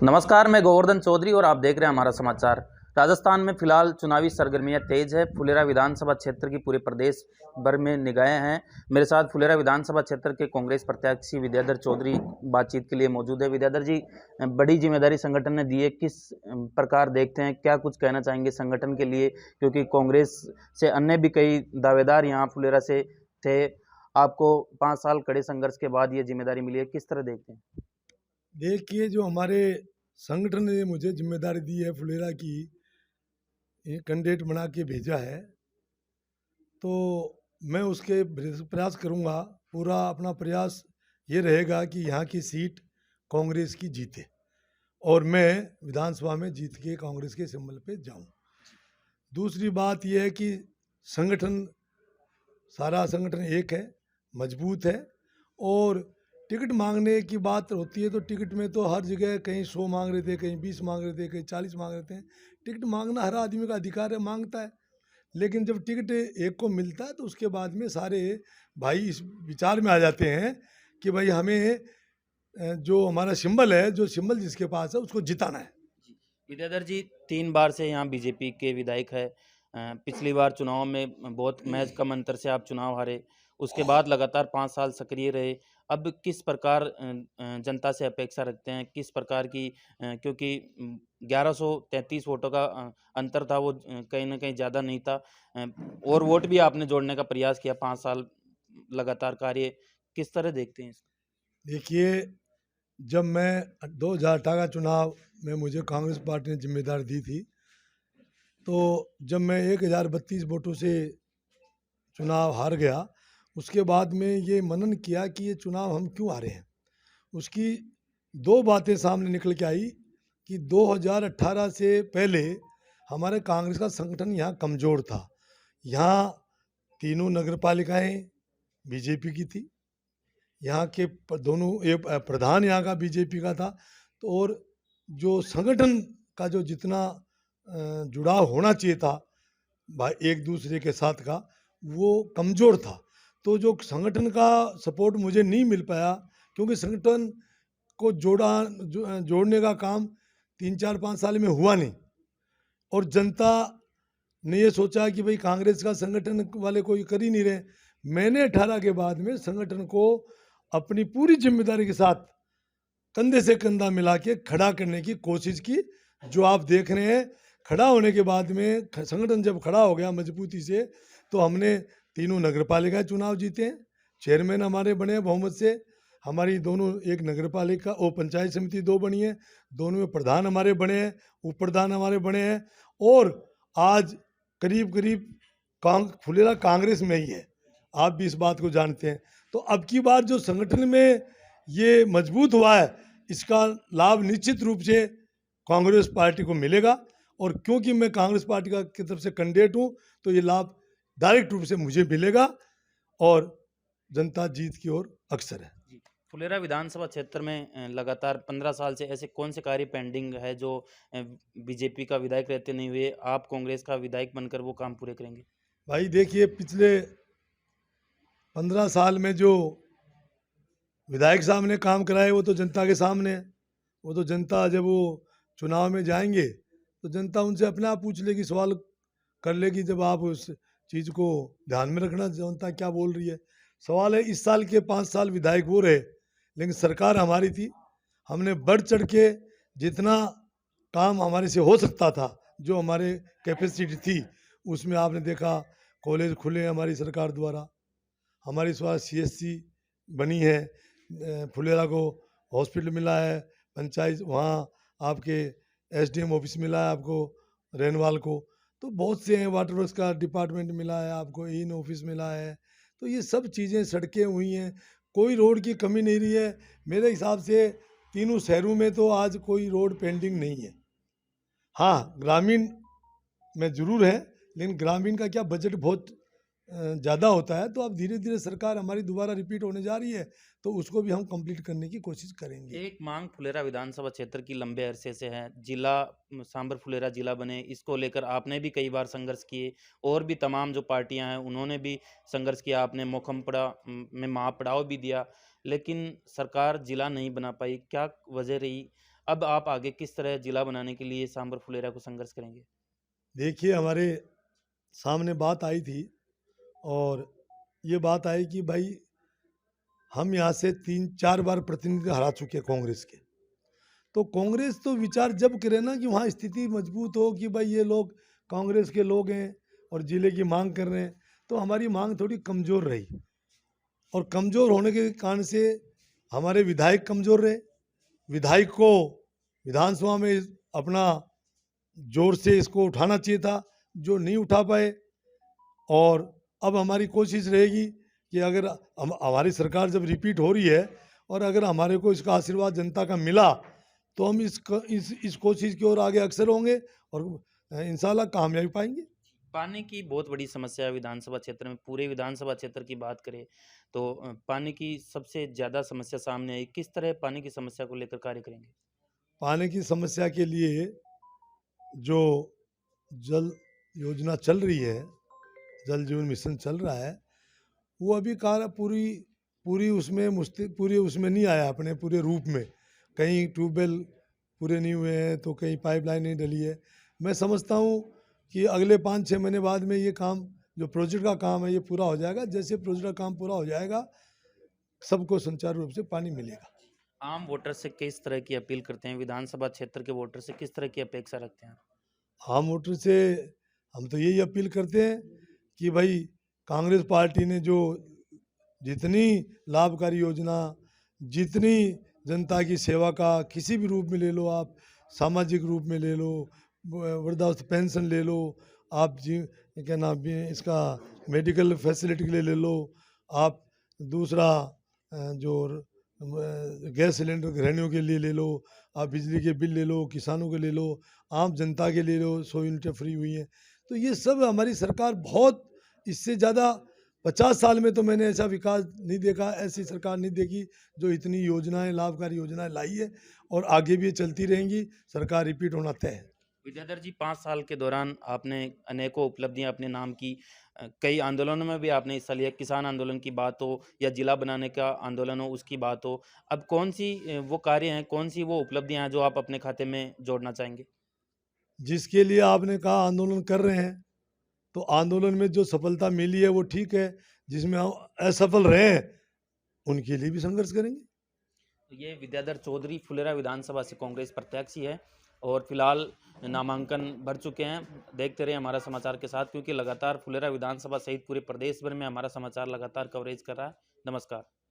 नमस्कार, मैं गोवर्धन चौधरी और आप देख रहे हैं हमारा समाचार। राजस्थान में फिलहाल चुनावी सरगर्मियां तेज है। फुलेरा विधानसभा क्षेत्र की पूरे प्रदेश भर में निगाहें हैं। मेरे साथ फुलेरा विधानसभा क्षेत्र के कांग्रेस प्रत्याशी विद्याधर चौधरी बातचीत के लिए मौजूद है। विद्याधर जी, बड़ी जिम्मेदारी संगठन ने दी है, किस प्रकार देखते हैं, क्या कुछ कहना चाहेंगे संगठन के लिए, क्योंकि कांग्रेस से अन्य भी कई दावेदार यहाँ फुलेरा से थे। आपको 5 साल कड़े संघर्ष के बाद ये जिम्मेदारी मिली है, किस तरह देखते हैं? देखिए, जो हमारे संगठन ने मुझे जिम्मेदारी दी है फुलेरा की, ये कैंडिडेट बना के भेजा है, तो मैं उसके प्रयास करूंगा। पूरा अपना प्रयास ये रहेगा कि यहाँ की सीट कांग्रेस की जीते और मैं विधानसभा में जीत के कांग्रेस के सिंबल पे जाऊं। दूसरी बात यह है कि संगठन, सारा संगठन एक है, मजबूत है। और टिकट मांगने की बात होती है तो टिकट में तो हर जगह कहीं 100 मांग रहे थे, कहीं 20 मांग रहे थे, कहीं 40 मांग रहे थे। टिकट मांगना हर आदमी का अधिकार है, मांगता है। लेकिन जब टिकट एक को मिलता है तो उसके बाद में सारे भाई इस विचार में आ जाते हैं कि भाई हमें जो हमारा सिंबल है, जो सिंबल जिसके पास है उसको जिताना है। विद्याधर जी, 3 बार से यहाँ बीजेपी के विधायक है। पिछली बार चुनाव में बहुत महज कम अंतर से आप चुनाव हारे। उसके बाद लगातार 5 साल सक्रिय रहे। अब किस प्रकार जनता से अपेक्षा रखते हैं, किस प्रकार की, क्योंकि 1133 वोटों का अंतर था, वो कहीं ना कहीं ज़्यादा नहीं था। और वोट भी आपने जोड़ने का प्रयास किया। 5 साल लगातार कार्य, किस तरह देखते हैं इसको? देखिए, जब मैं 2018 का चुनाव में मुझे कांग्रेस पार्टी ने जिम्मेदारी दी थी, तो जब मैं 1032 वोटों से चुनाव हार गया, उसके बाद में ये मनन किया कि ये चुनाव हम क्यों हारे हैं। उसकी दो बातें सामने निकल के आई कि 2018 से पहले हमारे कांग्रेस का संगठन यहाँ कमज़ोर था। यहाँ तीनों नगर पालिकाएँ बीजेपी की थी, यहाँ के दोनों एक प्रधान यहाँ का बीजेपी का था। तो और जो संगठन का जो जितना जुड़ाव होना चाहिए था भाई एक दूसरे के साथ का, वो कमज़ोर था। तो जो संगठन का सपोर्ट मुझे नहीं मिल पाया, क्योंकि संगठन को जोड़ने का काम 3 4 5 साल में हुआ नहीं। और जनता ने ये सोचा कि भाई कांग्रेस का संगठन वाले कोई कर ही नहीं रहे। मैंने 18 के बाद में संगठन को अपनी पूरी जिम्मेदारी के साथ कंधे से कंधा मिला के खड़ा करने की कोशिश की। जो आप देख रहे हैं, खड़ा होने के बाद में संगठन जब खड़ा हो गया मजबूती से, तो हमने तीनों नगर पालिका चुनाव जीते हैं। चेयरमैन हमारे बने हैं बहुमत से। हमारी दोनों, एक नगर पालिका और पंचायत समिति 2 बनी है, दोनों में प्रधान हमारे बने हैं, उप प्रधान हमारे बने हैं। और आज करीब करीब फुलेरा कांग्रेस में ही है, आप भी इस बात को जानते हैं। तो अब की बार जो संगठन में ये मजबूत हुआ है, इसका लाभ निश्चित रूप से कांग्रेस पार्टी को मिलेगा। और क्योंकि मैं कांग्रेस पार्टी का की तरफ से कैंडिडेट हूँ, तो ये लाभ डायरेक्ट रूप से मुझे मिलेगा और जनता जीत की ओर अग्रसर है। जी। फुलेरा विधानसभा क्षेत्र में लगातार 15 साल से ऐसे कौन से कार्य पेंडिंग है जो बीजेपी का विधायक रहते नहीं हुए आप कांग्रेस का विधायक बनकर वो काम पूरे करेंगे? भाई देखिए, पिछले 15 साल में जो विधायक साहब ने काम कराए वो तो जनता के सामने है। वो तो जनता जब वो चुनाव में जाएंगे तो जनता उनसे अपने आप पूछ लेगी, सवाल कर लेगी। जब आप उस चीज़ को ध्यान में रखना, जनता क्या बोल रही है। सवाल है, इस साल के 5 साल विधायक वो रहे, लेकिन सरकार हमारी थी। हमने बढ़ चढ़ के जितना काम हमारे से हो सकता था, जो हमारे कैपेसिटी थी, उसमें आपने देखा कॉलेज खुले हमारी सरकार द्वारा, हमारी स्वास्थ्य सीएससी बनी है, फुलेरा को हॉस्पिटल मिला है, पंचायत वहाँ आपके एसडीएम ऑफिस मिला है आपको, रेनवाल को। तो बहुत से हैं, वाटर वर्क्स का डिपार्टमेंट मिला है आपको, इन ऑफिस मिला है। तो ये सब चीज़ें, सड़कें हुई हैं, कोई रोड की कमी नहीं रही है। मेरे हिसाब से तीनों शहरों में तो आज कोई रोड पेंडिंग नहीं है। हाँ, ग्रामीण में ज़रूर है, लेकिन ग्रामीण का क्या बजट बहुत ज़्यादा होता है। तो अब धीरे धीरे सरकार हमारी दोबारा रिपीट होने जा रही है, तो उसको भी हम कंप्लीट करने की कोशिश करेंगे। एक मांग फुलेरा विधानसभा क्षेत्र की लंबे अरसे से है, जिला सांबर फुलेरा जिला बने, इसको लेकर आपने भी कई बार संघर्ष किए और भी तमाम जो पार्टियां हैं उन्होंने भी संघर्ष किया। आपने मोखमपड़ा में महापड़ाव भी दिया, लेकिन सरकार जिला नहीं बना पाई। क्या वजह रही? अब आप आगे किस तरह जिला बनाने के लिए सांभर फुलेरा को संघर्ष करेंगे? देखिए, हमारे सामने बात आई थी और ये बात आई कि भाई हम यहाँ से 3-4 बार प्रतिनिधि हरा चुके हैं कांग्रेस के। तो कांग्रेस तो विचार जब करे ना कि वहाँ स्थिति मजबूत हो कि भाई ये लोग कांग्रेस के लोग हैं और जिले की मांग कर रहे हैं, तो हमारी मांग थोड़ी कमज़ोर रही और कमज़ोर होने के कारण से हमारे विधायक कमज़ोर रहे। विधायक को विधानसभा में अपना जोर से इसको उठाना चाहिए था, जो नहीं उठा पाए। और अब हमारी कोशिश रहेगी कि अगर हमारी सरकार जब रिपीट हो रही है और अगर हमारे को इसका आशीर्वाद जनता का मिला, तो हम इस कोशिश की ओर आगे अग्रसर होंगे और इंशाल्लाह कामयाबी पाएंगे। पानी की बहुत बड़ी समस्या है विधानसभा क्षेत्र में। पूरे विधानसभा क्षेत्र की बात करें तो पानी की सबसे ज़्यादा समस्या सामने आई। किस तरह पानी की समस्या को लेकर कार्य करेंगे? पानी की समस्या के लिए जो जल योजना चल रही है, जल जीवन मिशन चल रहा है, वो अभी कार्य पूरी उसमें नहीं आया अपने पूरे रूप में। कहीं ट्यूबवेल पूरे नहीं हुए हैं तो कहीं पाइपलाइन नहीं डली है। मैं समझता हूँ कि अगले 5-6 महीने बाद में ये काम, जो प्रोजेक्ट का काम है, ये पूरा हो जाएगा। जैसे प्रोजेक्ट का काम पूरा हो जाएगा, सबको सुचारू रूप से पानी मिलेगा। आम वोटर से किस तरह की अपील करते हैं? विधानसभा क्षेत्र के वोटर से किस तरह की अपेक्षा रखते हैं? आम वोटर से हम तो यही अपील करते हैं कि भाई कांग्रेस पार्टी ने जो जितनी लाभकारी योजना, जितनी जनता की सेवा का किसी भी रूप में ले लो आप, सामाजिक रूप में ले लो, वृद्धावस्था पेंशन ले लो, आप क्या नाम है इसका, मेडिकल फैसिलिटी के लिए ले लो आप, दूसरा जो गैस सिलेंडर गृहिणियों के लिए ले लो आप, बिजली के बिल ले लो, किसानों के ले लो, आम जनता के ले लो, 100 यूनिटें फ्री हुई हैं। तो ये सब हमारी सरकार बहुत, इससे ज़्यादा 50 साल में तो मैंने ऐसा विकास नहीं देखा, ऐसी सरकार नहीं देखी जो इतनी योजनाएं, लाभकारी योजनाएं लाई है और आगे भी ये चलती रहेंगी। सरकार रिपीट होना तय है। विद्याधर जी, 5 साल के दौरान आपने अनेकों उपलब्धियां अपने नाम की। कई आंदोलनों में भी आपने हिस्सा लिया। किसान आंदोलन की बात हो या जिला बनाने का आंदोलन हो, उसकी बात हो। अब कौन सी वो कार्य हैं, कौन सी वो उपलब्धियां हैं जो आप अपने खाते में जोड़ना चाहेंगे? जिसके लिए आपने कहा आंदोलन कर रहे हैं, तो आंदोलन में जो सफलता मिली है वो ठीक है, जिसमें हम असफल रहे हैं उनके लिए भी संघर्ष करेंगे। तो ये विद्याधर चौधरी फुलेरा विधानसभा से कांग्रेस प्रत्याशी है और फिलहाल नामांकन भर चुके हैं। देखते रहे हमारा समाचार के साथ, क्योंकि लगातार फुलेरा विधानसभा सहित पूरे प्रदेश भर में हमारा समाचार लगातार कवरेज कर रहा है। नमस्कार।